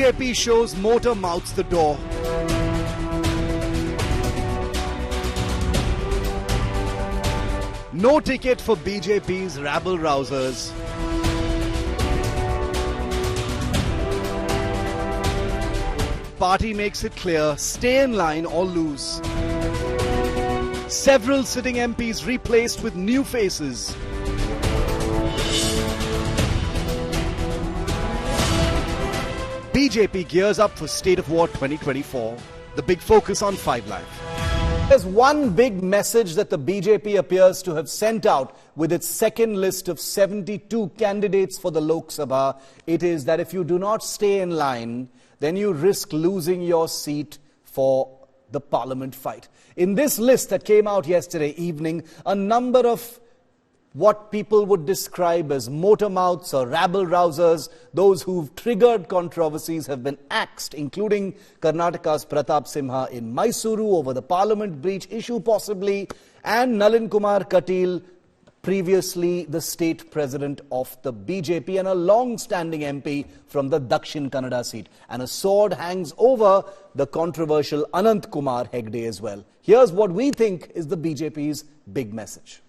BJP shows motor mouths the door. No ticket for BJP's rabble-rousers. Party makes it clear, stay in line or lose. Several sitting MPs replaced with new faces. BJP gears up for State of War 2024. The big focus on 5 Live. There's one big message that the BJP appears to have sent out with its second list of 72 candidates for the Lok Sabha. It is that if you do not stay in line, then you risk losing your seat for the parliament fight. In this list that came out yesterday evening, a number of what people would describe as motor mouths or rabble-rousers, those who've triggered controversies, have been axed, including Karnataka's Pratap Simha in Mysuru over the parliament breach issue possibly, and Nalin Kumar Katil, previously the state president of the BJP and a long-standing MP from the Dakshin Kannada seat. And a sword hangs over the controversial Anant Kumar Hegde as well. Here's what we think is the BJP's big message.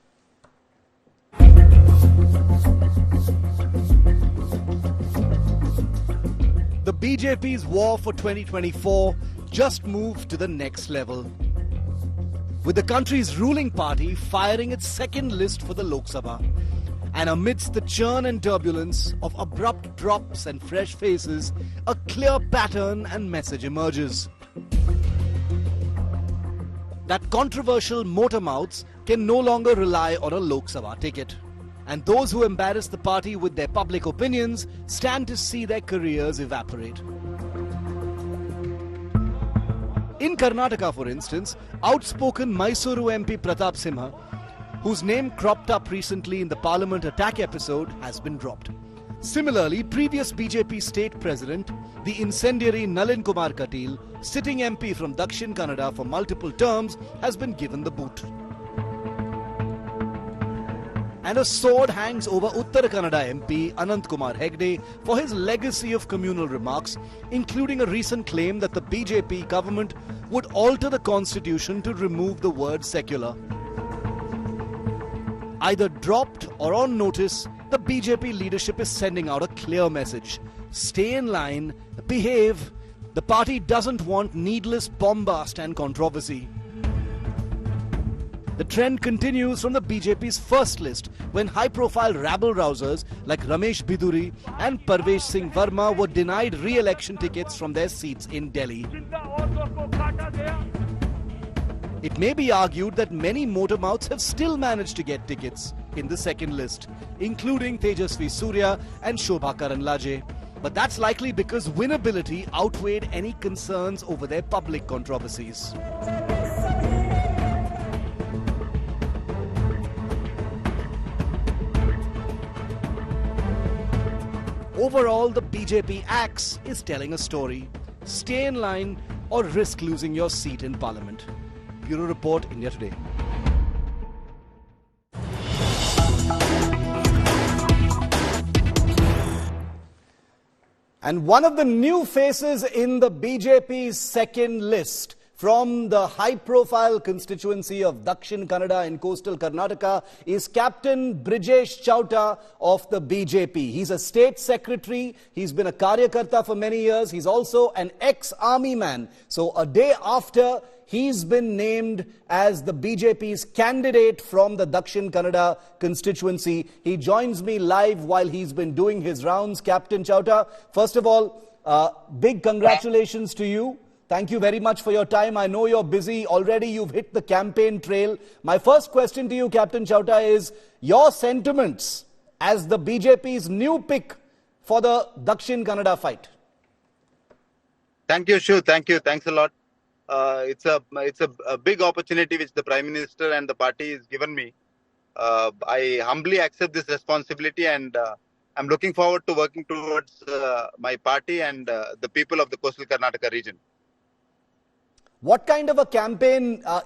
The BJP's war for 2024 just moved to the next level, with the country's ruling party firing its second list for the Lok Sabha. And amidst the churn and turbulence of abrupt drops and fresh faces, a clear pattern and message emerges. That controversial motor mouths can no longer rely on a Lok Sabha ticket. And those who embarrass the party with their public opinions stand to see their careers evaporate. In Karnataka, for instance, outspoken Mysuru MP Pratap Simha, whose name cropped up recently in the Parliament attack episode, has been dropped. Similarly, previous BJP state president, the incendiary Nalin Kumar Katil, sitting MP from Dakshin Kannada for multiple terms, has been given the boot. And a sword hangs over Uttara Kannada MP Anant Kumar Hegde for his legacy of communal remarks, including a recent claim that the BJP government would alter the constitution to remove the word secular. Either dropped or on notice, the BJP leadership is sending out a clear message. Stay in line, behave. The party doesn't want needless bombast and controversy. The trend continues from the BJP's first list, when high-profile rabble-rousers like Ramesh Biduri and Parvesh Singh Verma were denied re-election tickets from their seats in Delhi. It may be argued that many motor mouths have still managed to get tickets in the second list, including Tejasvi Surya and Shobha Karanlaje. But that's likely because winnability outweighed any concerns over their public controversies. Overall, the BJP axe is telling a story. Stay in line or risk losing your seat in Parliament. Bureau Report, India Today. And one of the new faces in the BJP's second list from the high-profile constituency of Dakshin Kannada in coastal Karnataka is Captain Brijesh Chauta of the BJP. He's a state secretary. He's been a Karyakarta for many years. He's also an ex-army man. So a day after he's been named as the BJP's candidate from the Dakshin Kannada constituency, he joins me live while he's been doing his rounds. Captain Chauta, first of all, big congratulations to you. Thank you very much for your time. I know you're busy already. You've hit the campaign trail. My first question to you, Captain Chauta, is your sentiments as the BJP's new pick for the Dakshin Kannada fight. Thank you, Shiv. Thank you. Thanks a lot. It's a big opportunity which the Prime Minister and the party has given me. I humbly accept this responsibility, and I'm looking forward to working towards my party and the people of the coastal Karnataka region. What kind of a campaign, are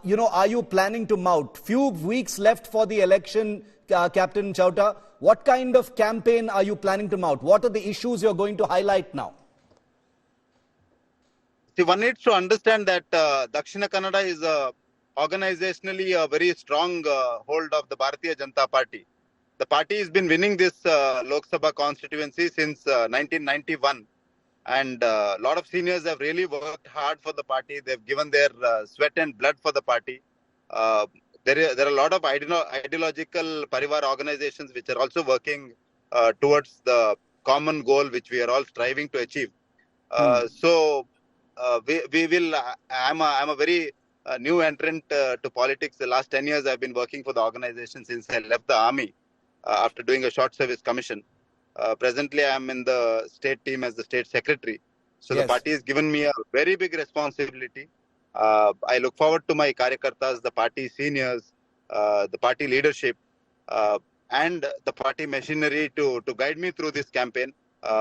you planning to mount? Few weeks left for the election, Captain Chauta. What kind of campaign are you planning to mount? What are the issues you're going to highlight now? See, one needs to understand that Dakshina Kannada is organizationally a very strong hold of the Bharatiya Janata Party. The party has been winning this Lok Sabha constituency since 1991. And a lot of seniors have really worked hard for the party. They've given their sweat and blood for the party. Uh, there are a lot of ideological Parivar organizations which are also working towards the common goal which we are all striving to achieve. We will. I'm a very new entrant to politics. The last 10 years I've been working for the organization since I left the army after doing a short service commission. Presently, I am in the state team as the state secretary. So the party has given me a very big responsibility. I look forward to my karyakartas, the party seniors, the party leadership, and the party machinery to guide me through this campaign.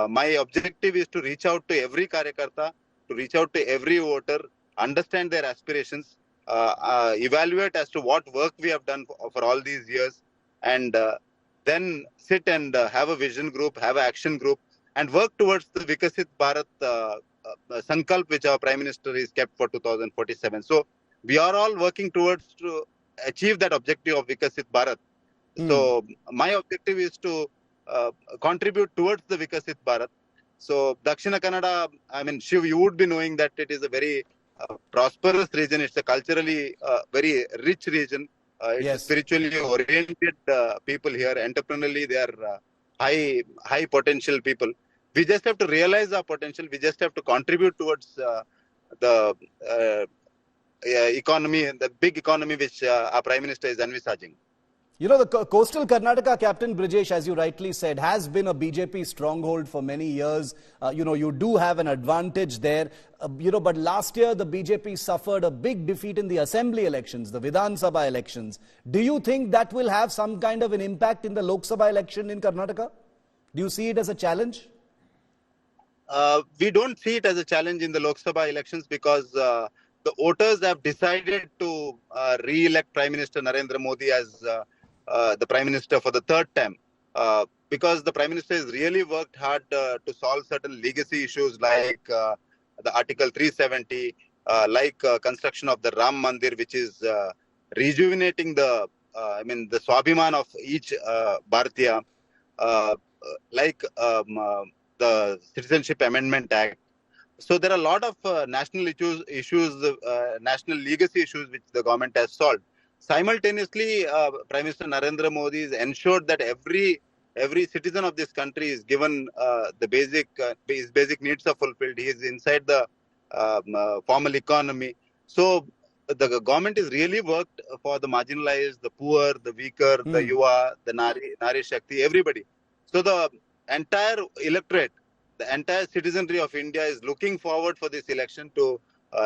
My objective is to reach out to every karyakarta, to reach out to every voter, understand their aspirations, evaluate as to what work we have done for all these years, and then sit and have a vision group, have an action group, and work towards the Vikasit Bharat Sankalp, which our Prime Minister is kept for 2047. So we are all working towards to achieve that objective of Vikasit Bharat. So my objective is to contribute towards the Vikasit Bharat. So Dakshina Kannada, I mean, Shiv, you would be knowing that it is a very prosperous region. It's a culturally very rich region. It's spiritually oriented people here. Entrepreneurially, they are high potential people. We just have to realize our potential. We just have to contribute towards the economy, the big economy which our Prime Minister is envisaging. You know, the coastal Karnataka, Captain Brijesh, as you rightly said, has been a BJP stronghold for many years. You do have an advantage there. But last year the BJP suffered a big defeat in the assembly elections, the Vidhan Sabha elections. Do you think that will have some kind of an impact in the Lok Sabha election in Karnataka? Do you see it as a challenge? We don't see it as a challenge in the Lok Sabha elections because the voters have decided to re-elect Prime Minister Narendra Modi as the Prime Minister for the third time. Because the Prime Minister has really worked hard to solve certain legacy issues like the Article 370, like construction of the Ram Mandir, which is rejuvenating the Swabhiman of each Bharatiya, like the Citizenship Amendment Act. So there are a lot of national issues, national legacy issues which the government has solved. Simultaneously, Prime Minister Narendra Modi has ensured that every citizen of this country is given his basic needs are fulfilled. He is inside the formal economy. So the government has really worked for the marginalized, the poor, the weaker, the Yuva, the Nari Shakti, everybody. So the entire electorate, the entire citizenry of India is looking forward for this election to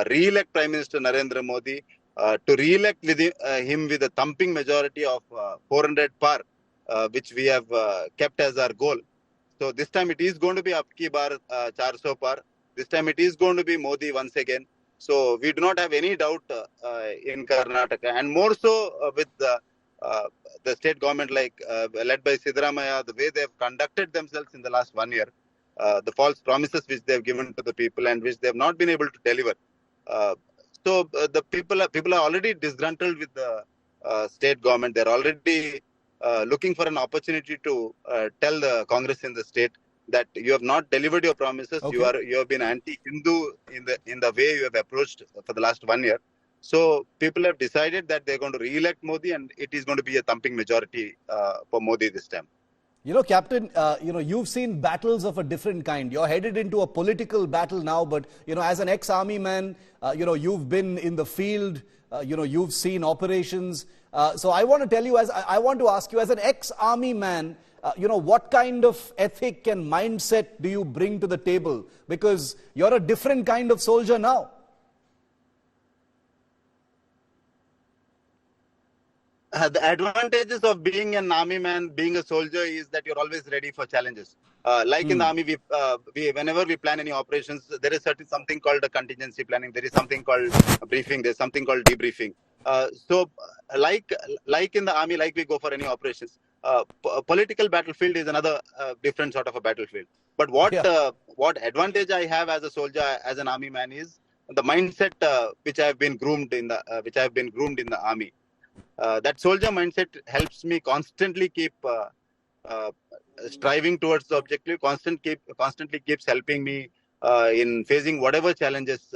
re-elect Prime Minister Narendra Modi, to re-elect him with a thumping majority of 400 par, which we have kept as our goal. So this time it is going to be Apki Bar 400 par. This time it is going to be Modi once again. So we do not have any doubt in Karnataka, and more so with the state government, like led by Siddaramaiah, the way they have conducted themselves in the last 1 year, the false promises which they have given to the people and which they have not been able to deliver. So the people are already disgruntled with the state government. They're already looking for an opportunity to tell the Congress in the state that you have not delivered your promises. Okay. You have been anti-Hindu in the way you have approached for the last 1 year. So people have decided that they're going to re-elect Modi, and it is going to be a thumping majority for Modi this time. You know, Captain, you've seen battles of a different kind. You're headed into a political battle now, but, as an ex-army man, you've been in the field, you've seen operations. So I want to tell you, I want to ask you, as an ex-army man, what kind of ethic and mindset do you bring to the table? Because you're a different kind of soldier now. The advantages of being an army man, being a soldier, is that you're always ready for challenges. Like in the army, whenever we plan any operations, there is something called a contingency planning. There is something called a briefing. There's something called debriefing. So, like in the army, like we go for any operations, political battlefield is another different sort of a battlefield. But what advantage I have as a soldier, as an army man, is the mindset which I have been groomed in the army. That soldier mindset helps me constantly keep uh, striving towards the objective. Constantly keeps helping me in facing whatever challenges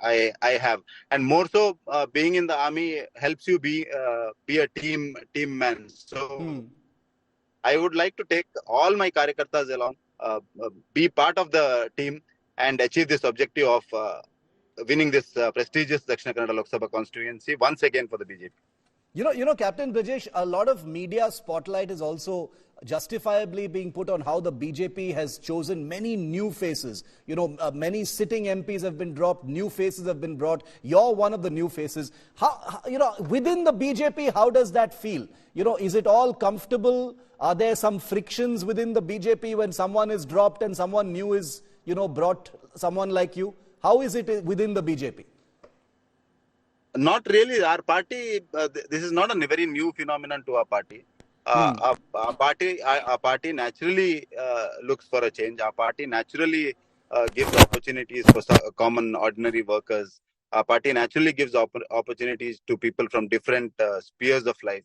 I have, and more so being in the army helps you be a team man. So I would like to take all my karyakartas along, be part of the team, and achieve this objective of winning this prestigious Dakshina Kannada Lok Sabha constituency once again for the BJP. Captain Brijesh, a lot of media spotlight is also justifiably being put on how the BJP has chosen many new faces. Many sitting MPs have been dropped, new faces have been brought. You're one of the new faces. Within the BJP, how does that feel? Is it all comfortable? Are there some frictions within the BJP when someone is dropped and someone new is, brought, someone like you? How is it within the BJP? Not really. Our party, this is not a very new phenomenon to our party. Our party naturally looks for a change. Our party naturally gives opportunities for common ordinary workers. Our party naturally gives opportunities to people from different spheres of life.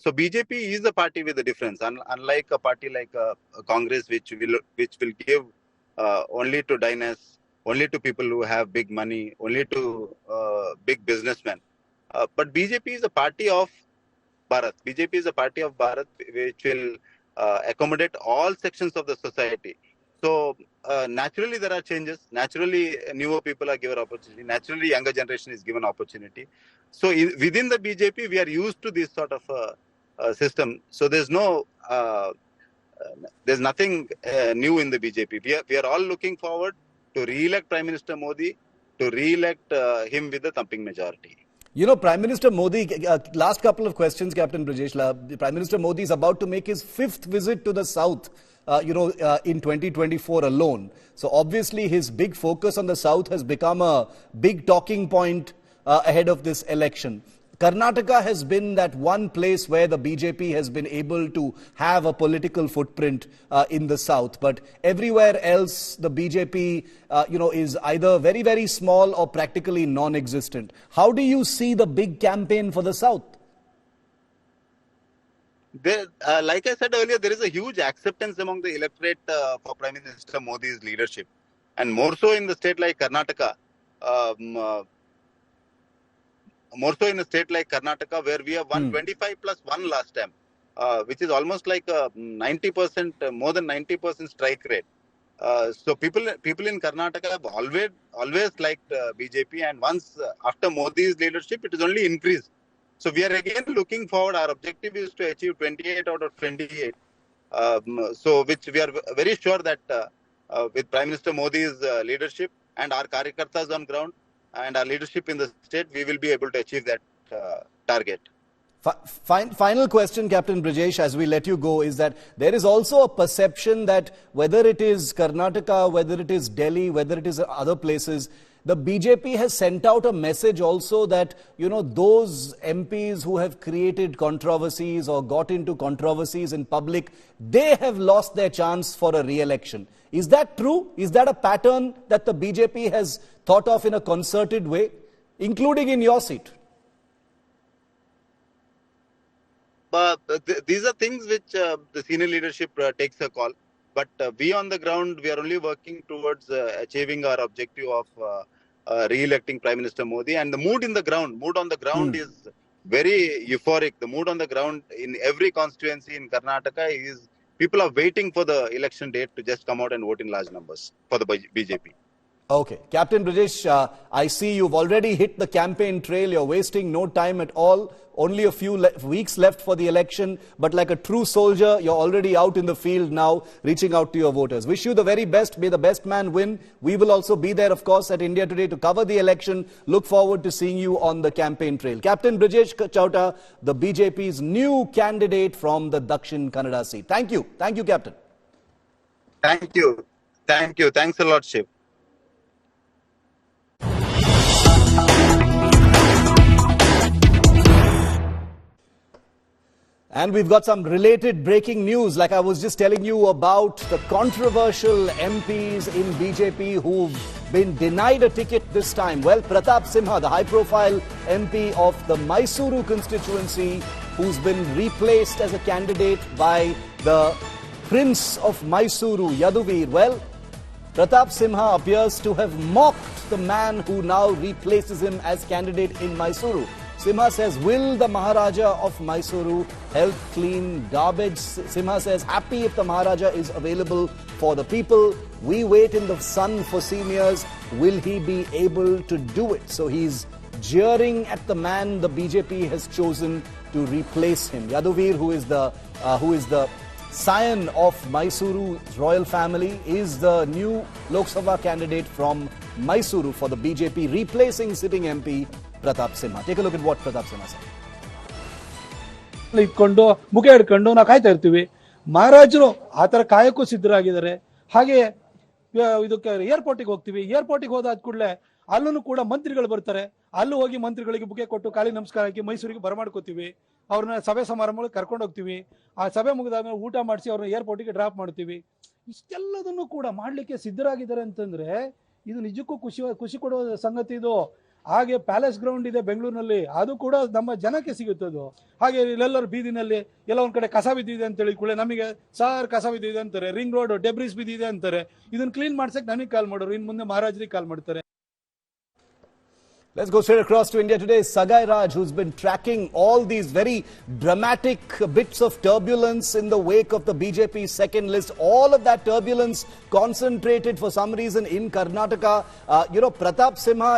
So BJP is a party with a difference. Unlike a party like Congress, which will give only to diners, only to people who have big money, only to big businessmen. But BJP is a party of Bharat. BJP is a party of Bharat which will accommodate all sections of the society. So naturally there are changes. Naturally newer people are given opportunity. Naturally younger generation is given opportunity. So within the BJP we are used to this sort of system. So there's nothing new in the BJP. We are all looking forward to re-elect Prime Minister Modi, to re-elect him with a thumping majority. Prime Minister Modi, last couple of questions, Captain Brijesh. Prime Minister Modi is about to make his 5th visit to the South, in 2024 alone. So obviously his big focus on the South has become a big talking point ahead of this election. Karnataka has been that one place where the BJP has been able to have a political footprint in the South. But everywhere else, the BJP, is either very, very small or practically non-existent. How do you see the big campaign for the South? Like I said earlier, there is a huge acceptance among the electorate for Prime Minister Modi's leadership. And more so in the state like Karnataka. More so in a state like Karnataka, where we have won 25 plus 1 last time, which is almost like a 90%, more than 90% strike rate. So people in Karnataka have always liked BJP, and once after Modi's leadership, it is only increased. So we are again looking forward. Our objective is to achieve 28 out of 28. So which we are very sure that with Prime Minister Modi's leadership and our karyakartas on ground, and our leadership in the state, we will be able to achieve that target. Final question, Captain Brijesh, as we let you go, is that there is also a perception that whether it is Karnataka, whether it is Delhi, whether it is other places, the BJP has sent out a message also that, those MPs who have created controversies or got into controversies in public, they have lost their chance for a re-election. Is that true? Is that a pattern that the BJP has thought of in a concerted way, including in your seat? But these are things which the senior leadership takes a call. But we on the ground, we are only working towards achieving our objective of re-electing Prime Minister Modi. And the mood on the ground is very euphoric. The mood on the ground in every constituency in Karnataka is people are waiting for the election date to just come out and vote in large numbers for the BJP. Okay. Captain Brijesh, I see you've already hit the campaign trail. You're wasting no time at all. Only a few weeks left for the election. But like a true soldier, you're already out in the field now, reaching out to your voters. Wish you the very best. May the best man win. We will also be there, of course, at India Today to cover the election. Look forward to seeing you on the campaign trail. Captain Brijesh Chauta, the BJP's new candidate from the Dakshin Kannada seat. Thank you. Thank you, Captain. Thank you. Thank you. Thanks a lot, Shiv. And we've got some related breaking news, like I was just telling you about the controversial MPs in BJP who've been denied a ticket this time. Well, Pratap Simha, the high-profile MP of the Mysuru constituency, who's been replaced as a candidate by the Prince of Mysuru, Yaduvir. Well, Pratap Simha appears to have mocked the man who now replaces him as candidate in Mysuru. Simha says, will the Maharaja of Mysuru help clean garbage? Simha says, happy if the Maharaja is available for the people. We wait in the sun for seniors. Will he be able to do it? So he's jeering at the man the BJP has chosen to replace him. Yaduvir, who is the scion of Mysuru's royal family, is the new Lok Sabha candidate from Mysuru for the BJP, replacing sitting MP Pratap Simha. Take a look at what Pratap Simha said. ಇಟ್ಕೊಂಡು ಮುಖ ಹಿಡ್ಕೊಂಡು ನಾವು ಕಾಯ್ತಾ ಇರ್ತೀವಿ. ಮಹಾರಾಜರು ಆ ತರ ಕಾಯಕ್ಕೂ ಸಿದ್ಧರಾಗಿದ್ದಾರೆ. ಹಾಗೆ ಇದಕ್ಕೆ ಏರ್ಪೋರ್ಟಿಗೆ ಹೋಗ್ತೀವಿ. ಏರ್ಪೋರ್ಟಿಗೆ ಹೋದಾದ ಕೂಡಲೇ ಅಲ್ಲೂ ಕೂಡ ಮಂತ್ರಿಗಳು ಬರ್ತಾರೆ. ಅಲ್ಲೂ ಹೋಗಿ ಮಂತ್ರಿಗಳಿಗೆ ಬುಕೆ ಕೊಟ್ಟು ಕಾಲಿ ನಮಸ್ಕಾರ ಹಾಕಿ ಮೈಸೂರಿಗೆ ಬರಮಾಡ್ಕೋತೀವಿ. ಅವ್ರನ್ನ ಸಭೆ ಸಮಾರಂಭಗಳಿಗೆ ಕರ್ಕೊಂಡು ಹೋಗ್ತೀವಿ. ಆ ಸಭೆ ಮುಗಿದಾದ್ಮೇಲೆ ಊಟ ಮಾಡಿಸಿ ಅವ್ರನ್ನ ಏರ್ಪೋರ್ಟಿಗೆ ಡ್ರಾಪ್ ಮಾಡ್ತೀವಿ. ಇಷ್ಟೆಲ್ಲದನ್ನು ಕೂಡ ಮಾಡ್ಲಿಕ್ಕೆ ಸಿದ್ಧರಾಗಿದ್ದಾರೆ ಅಂತಂದ್ರೆ ಇದು ನಿಜಕ್ಕೂ ಖುಷಿ ಕೊಡುವ ಸಂಗತಿ ಇದು. ಹಾಗೆ ಪ್ಯಾಲೇಸ್ ಗ್ರೌಂಡ್ ಇದೆ ಬೆಂಗಳೂರಿನಲ್ಲಿ, ಅದು ಕೂಡ ನಮ್ಮ ಜನಕ್ಕೆ ಸಿಗುತ್ತದು. ಹಾಗೆ ಇಲ್ಲೆಲ್ಲರೂ ಬೀದಿನಲ್ಲಿ ಎಲ್ಲ ಒಂದ್ ಕಡೆ ಕಸ ಬಿದ್ದಿದೆ ಅಂತ ಹೇಳಿ ಕೂಡ ನಮಗೆ ಸಾರ್ ಕಸ ಬಿದ್ದಿದೆ ಅಂತಾರೆ, ರಿಂಗ್ ರೋಡ್ ಡೆಬ್ರಿಸ್ ಬಿದ್ದಿದೆ ಅಂತಾರೆ. ಇದನ್ನ ಕ್ಲೀನ್ ಮಾಡ್ಸಕ್ ನನಗೆ ಕಾಲ್ ಮಾಡೋರು, ಇನ್ ಮುಂದೆ ಮಹಾರಾಜರಿಗೆ ಕಾಲ್ ಮಾಡ್ತಾರೆ. Let's go straight across to India today. Sagai Raj, who's been tracking all these very dramatic bits of turbulence in the wake of the BJP second list. All of that turbulence concentrated for some reason in Karnataka. Pratap Simha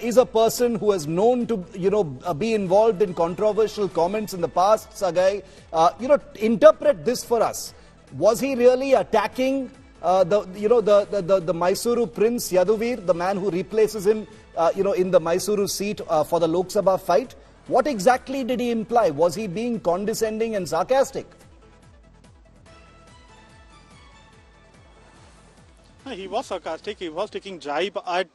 is a person who is known to, be involved in controversial comments in the past. Sagai, interpret this for us. Was he really attacking the Mysuru Prince Yaduvir, the man who replaces him, in the Mysuru seat for the Lok Sabha fight? What exactly did he imply? Was he being condescending and sarcastic? He was sarcastic. He was taking jibe at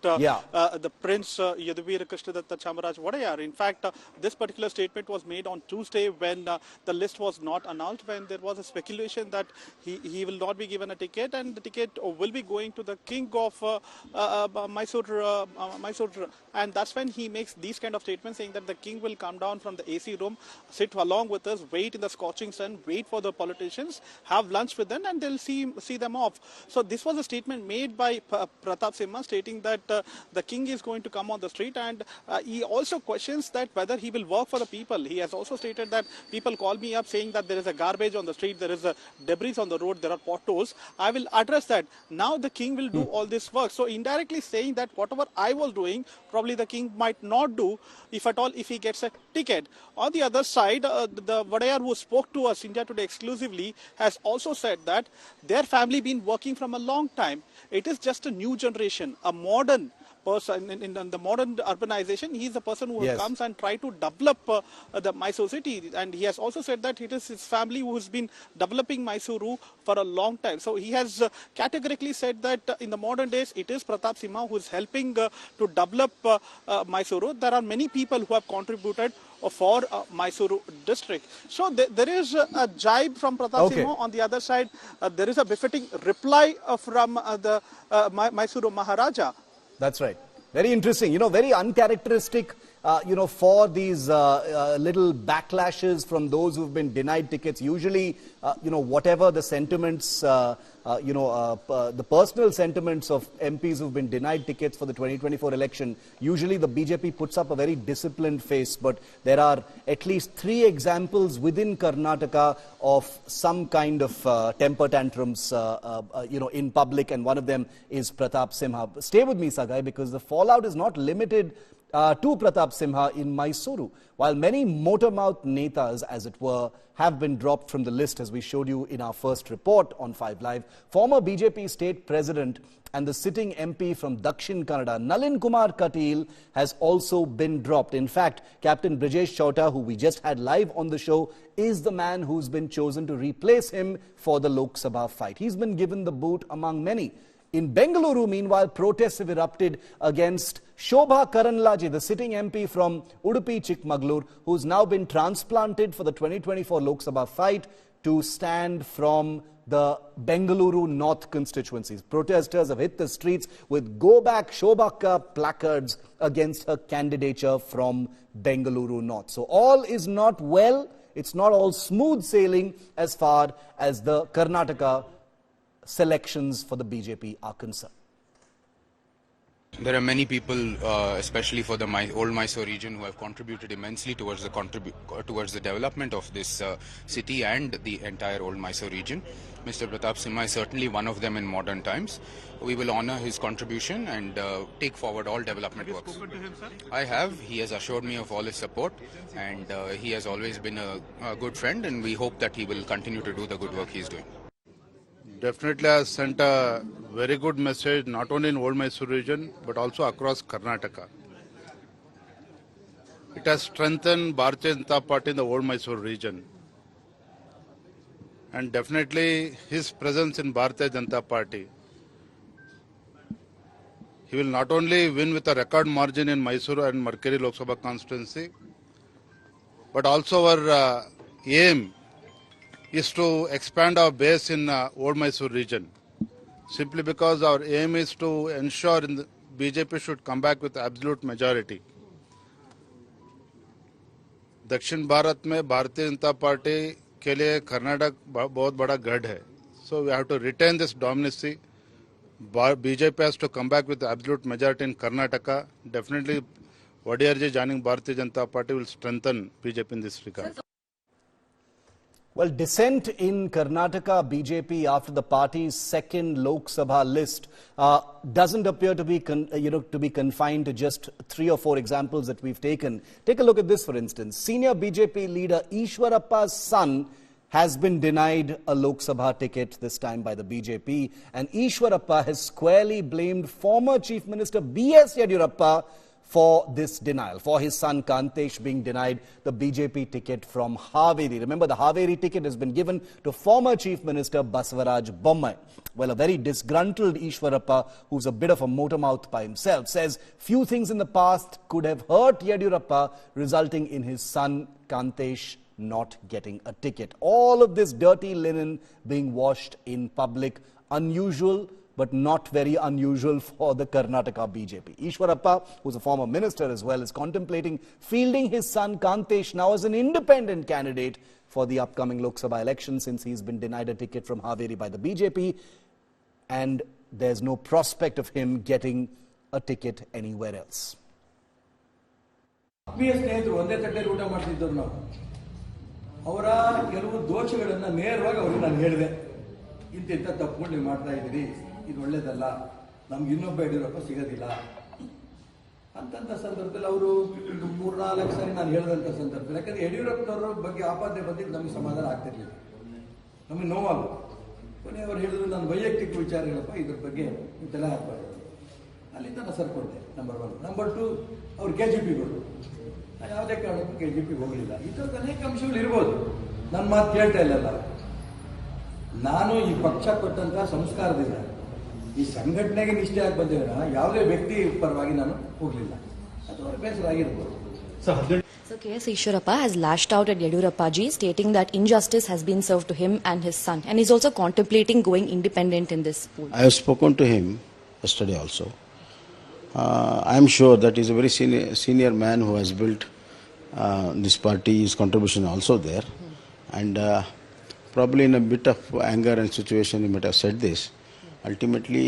the Prince Yaduvir Krishnadatta Chamaraj Wadayar. In fact, this particular statement was made on Tuesday when the list was not announced, when there was a speculation that he will not be given a ticket and the ticket will be going to the king of Mysore. And that's when he makes these kind of statements, saying that the king will come down from the AC room, sit along with us, wait in the scorching sun, wait for the politicians, have lunch with them, and they'll see them off. So this was a statement made by Pratap Simha, stating that the king is going to come on the street, and he also questions that whether he will work for the people. He has also stated that people call me up saying that there is a garbage on the street, there is a debris on the road, there are potholes. I will address that. Now the king will do all this work. So indirectly saying that whatever I was doing, probably the king might not do, if at all, if he gets a ticket. On the other side, the Wadayar who spoke to us, India Today exclusively, has also said that their family been working from a long time. It is just a new generation, a modern person in the modern urbanization. He is a person who comes and try to develop the Mysuru city, and he has also said that it is his family who has been developing Mysuru for a long time. So he has categorically said that in the modern days it is Pratap Simha who is helping to develop Mysuru. There are many people who have contributed for Mysuru district. So there is a jibe from Pratap Simha. On the other side, there is a befitting reply from the Mysuru Maharaja. That's right. Very interesting. Very uncharacteristic, for these little backlashes from those who've been denied tickets. Usually, whatever the sentiments, the personal sentiments of MPs who've been denied tickets for the 2024 election, usually the BJP puts up a very disciplined face. But there are at least 3 examples within Karnataka of some kind of temper tantrums, in public, and one of them is Pratap Simha. Stay with me, Sagai, because the fallout is not limited to Pratap Simha in Mysuru. While many motor-mouth netas, as it were, have been dropped from the list, as we showed you in our first report on 5 Live, former BJP state president and the sitting MP from Dakshin Kannada, Nalin Kumar Katil, has also been dropped. In fact, Captain Brijesh, who we just had live on the show, is the man who's been chosen to replace him for the Lok Sabha fight. He's been given the boot among many. In Bengaluru, meanwhile, protests have erupted against Shobha Karanlaje, the sitting MP from Udupi Chikmagalur, who's now been transplanted for the 2024 Lok Sabha fight to stand from the Bengaluru North constituencies. Protesters have hit the streets with "Go Back Shobhaka" placards against her candidature from Bengaluru North. So all is not well. It's not all smooth sailing as far as the Karnataka selections for the BJP are concerned. There are many people, especially for the old Mysore region, who have contributed immensely towards the development of this city and the entire old Mysore region. Mr. Pratap Simha is certainly one of them in modern times. We will honor his contribution and take forward all development works. Have you spoken to him, sir? I have. He has assured me of all his support, and he has always been a good friend, and we hope that he will continue to do the good work he is doing. Definitely has sent a very good message, not only in Old Mysore region, but also across Karnataka. It has strengthened Bharatiya Janata Party in the Old Mysore region. And definitely his presence in Bharatiya Janata Party, he will not only win with a record margin in Mysore and Markeri Lok Sabha constituency, but also our aim is to expand our base in Old Mysore region. Simply because our aim is to ensure the BJP should come back with absolute majority. दक्षिण भारत में Bharatiya Janata party के लिए कर्नाटक बहुत बड़ा गढ़ है. So we have to retain this dominancy. BJP has to come back with absolute majority in Karnataka. Definitely, Vadiyarji joining Bharatiya Janata Party will strengthen BJP in this regard. Well, dissent in Karnataka BJP after the party's second Lok Sabha list doesn't appear to be confined to just 3 or 4 examples that we've taken. Take a look at this, for instance. Senior BJP leader Ishwarappa's son has been denied a Lok Sabha ticket, this time by the BJP, and Ishwarappa has squarely blamed former Chief Minister B.S. Yediyurappa for this denial, for his son Kantesh being denied the BJP ticket from Haveri. Remember, the Haveri ticket has been given to former Chief Minister Basavaraj Bommai. Well, a very disgruntled Ishwarappa, who's a bit of a motor mouth by himself, says few things in the past could have hurt Yediyurappa, resulting in his son Kantesh not getting a ticket. All of this dirty linen being washed in public, unusual, but not very unusual for the Karnataka BJP. Ishwarappa, who's a former minister as well, is contemplating fielding his son Kantesh now as an independent candidate for the upcoming Lok Sabha election, since he's been denied a ticket from Haveri by the BJP, and there's no prospect of him getting a ticket anywhere else. ಅವರ ಕೆಲವು ದೋಷಗಳನ್ನು ನೇರವಾಗಿ ಅವರಿಗೆ ನಾನು ಹೇಳಿದೆ. ಇಂತಿಂಥ ತಪ್ಪುಗಳು ನೀವು ಮಾಡ್ತಾ ಇದ್ದೀರಿ, ಇದು ಒಳ್ಳೇದಲ್ಲ, ನಮ್ಗೆ ಇನ್ನೊಬ್ಬ ಯಡಿಯೂರಪ್ಪ ಸಿಗೋದಿಲ್ಲ ಅಂತಂಥ ಸಂದರ್ಭದಲ್ಲಿ ಅವರು 3-4 ಸಾರಿ ನಾನು ಹೇಳಿದಂಥ ಸಂದರ್ಭದಲ್ಲಿ, ಯಾಕಂದರೆ ಯಡಿಯೂರಪ್ಪನವರ ಬಗ್ಗೆ ಆಪಾದನೆ ಬಂದಿದ್ದು ನಮಗೆ ಸಮಾಧಾನ ಆಗ್ತಿರ್ಲಿಲ್ಲ, ನಮಗೆ ನೋವಾಗುತ್ತೆ. ಕೊನೆ ಅವ್ರು ಹೇಳಿದ್ರು ನನ್ನ ವೈಯಕ್ತಿಕ ವಿಚಾರ ಹೇಳಪ್ಪ, ಇದ್ರ ಬಗ್ಗೆ ನೀವು ತಲೆ ಹಾಕಬಾರ್ದು. ಅಲ್ಲಿಂದ ನಾನು ಸರ್ಕೊಂಡೆ. ನಂಬರ್ 1. ನಂಬರ್ 2, ಅವ್ರು KJPಗಳು ಯಾವುದೇ ಕಾರಣಕ್ಕೂ KJP ಹೋಗಲಿಲ್ಲ. ಈ ಥರದ ಅನೇಕ ಅಂಶಗಳು ಇರ್ಬೋದು, ನನ್ನ ಮಾತು ಕೇಳ್ತಾ ಇಲ್ಲಲ್ಲ. ನಾನು ಈ ಪಕ್ಷ ಕೊಟ್ಟಂಥ ಸಂಸ್ಕಾರದಿಂದ ಈ ಸಂಘಟನೆಗೆ ನಿಷ್ಠೆಯಾಗಿ ಬಂದಿರೋ ಯಾವುದೇ ವ್ಯಕ್ತಿ ಪರವಾಗಿ ನಾನು ಹೋಗಲಿಲ್ಲ. ಅದು ಅವ್ರ ಬೇಸರ ಆಗಿರ್ಬೋದು. So K.S. Ishwarappa has lashed out at Yediyurappa ji, stating that injustice has been served to him and his son, and he's also contemplating going independent in this pool. I have spoken to him yesterday also. I am sure that he is a very senior man who has built this party. His contribution also there, and probably in a bit of anger and situation he might have said this. Ultimately,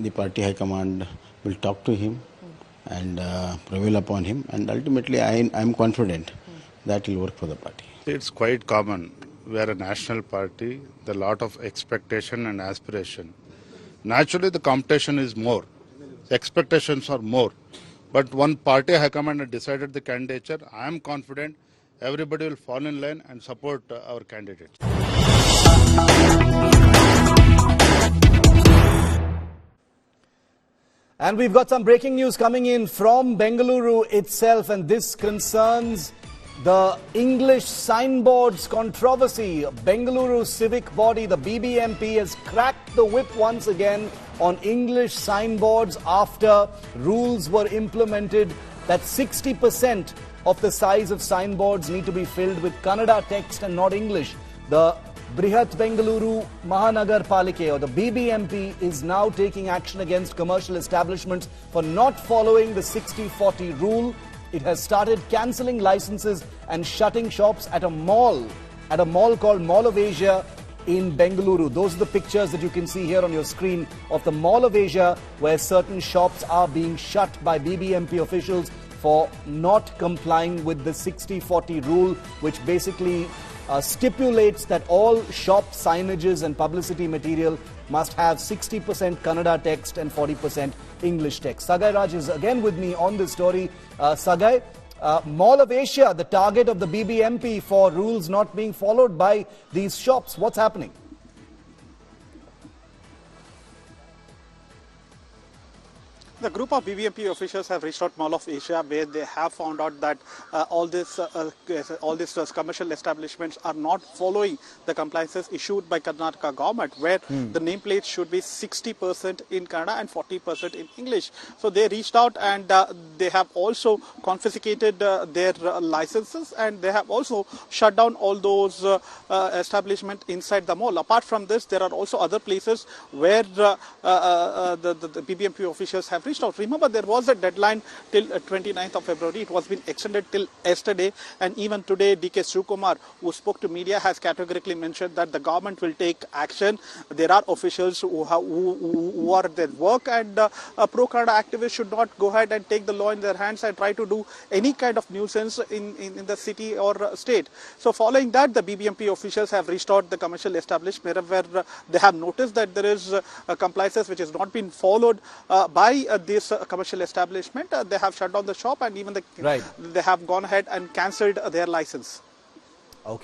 the party high command will talk to him and prevail upon him, and ultimately I am confident that he will work for the party. It's quite common. We are a national party. There are a lot of expectation and aspiration. Naturally, the competition is more. The expectations are more. But one party high command has decided the candidature. I am confident everybody will fall in line and support our candidates. And we've got some breaking news coming in from Bengaluru itself, and this concerns the English signboards controversy. Bengaluru civic body, the BBMP, has cracked the whip once again on English signboards after rules were implemented that 60% of the size of signboards need to be filled with Kannada text and not English. The Brihat Bengaluru Mahanagar Palike, or the BBMP, is now taking action against commercial establishments for not following the 60-40 rule. It has started cancelling licenses and shutting shops at a mall called Mall of Asia in Bengaluru. Those are the pictures that you can see here on your screen of the Mall of Asia, where certain shops are being shut by BBMP officials for not complying with the 60-40 rule, which basically stipulates that all shop signages and publicity material must have 60% Kannada text and 40% English text. Sagai Raj is again with me on this story. Sagai, Mall of Asia, the target of the BBMP for rules not being followed by these shops. What's happening? The group of BBMP officials have reached out Mall of Asia, where they have found out that all these commercial establishments are not following the compliances issued by Karnataka government, where the nameplates should be 60% in Kannada and 40% in English. So they reached out and they have also confiscated their licenses, and they have also shut down all those establishments inside the mall. Apart from this, there are also other places where the BBMP officials have reached out. Remember, there was a deadline till 29th of February. It was been extended till yesterday, and even today DK Shivakumar, who spoke to media, has categorically mentioned that the government will take action. There are officials who are at their work, and pro-Kannada activists should not go ahead and take the law in their hands and try to do any kind of nuisance in the city or state. So following that, the BBMP officials have reached out the commercial establishment where they have noticed that there is compliances which has not been followed by this commercial establishment. They have shut down the shop, and even they have gone ahead and cancelled their license. Okay.